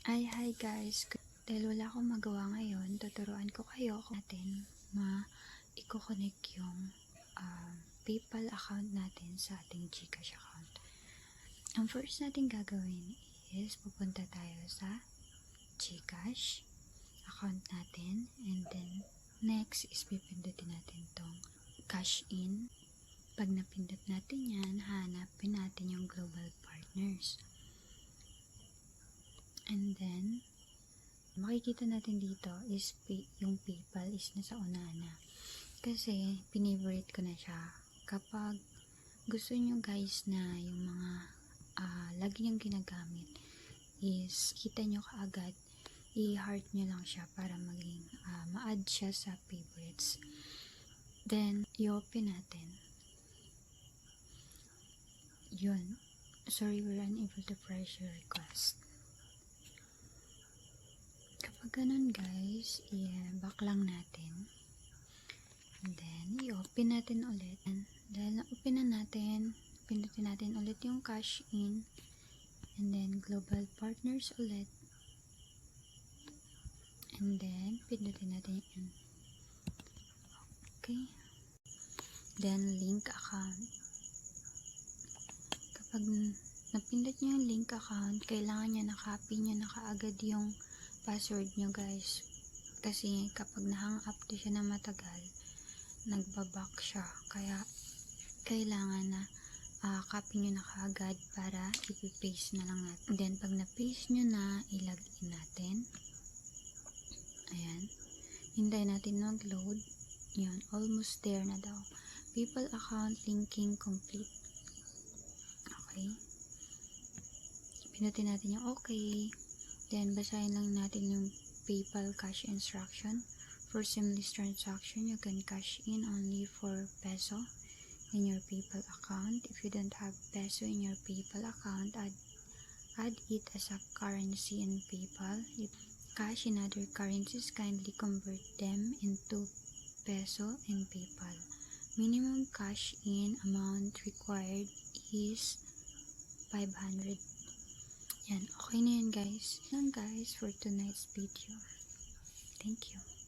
Hi guys! Dahil wala akong magawa ngayon, tuturuan ko kayo kung natin i-connect yung PayPal account natin sa ating GCash account. Ang first natin gagawin is pupunta tayo sa GCash account natin, and then next is pipindutin natin tong cash in. Pag napindot natin yan, hanapin natin yung global partners. And then, makikita natin dito is yung PayPal is nasa una na. Kasi, pinavorite ko na siya. Kapag gusto nyo guys na yung mga lagi nyong ginagamit is kita nyo kaagad, i-heart nyo lang siya para maging ma-add siya sa favorites. Then, i-open natin. Yun. Sorry, we're unable to press your request. Kapag ganun guys, i-back lang natin. And then, i-open natin ulit. And dahil na-open na natin, pindutin natin ulit yung cash in. And then, global partners ulit. And then, pindutin natin yun. Okay. Then, link account. Kapag napindot nyo yung link account, kailangan nyo na-copy nyo na kaagad yung password nyo guys. Kasi kapag na-hang up to siya na matagal, nagbaback siya. Kaya, kailangan na copy nyo na kaagad para ipipaste na lang natin. Then, pag na-paste nyo na, i-login natin. Ayan. Hintayin natin mag-load. Yun, almost there na daw. PayPal account linking complete. Okay. Pinutin natin yung okay. Then, basahin lang natin yung PayPal cash instruction. For seamless transaction, you can cash in only for peso in your PayPal account. If you don't have peso in your PayPal account, add it as a currency in PayPal. If cash in other currencies, kindly convert them into peso in PayPal. Minimum cash in amount required is 500. Yan, okay na yan guys. Yan guys for tonight's video. Thank you.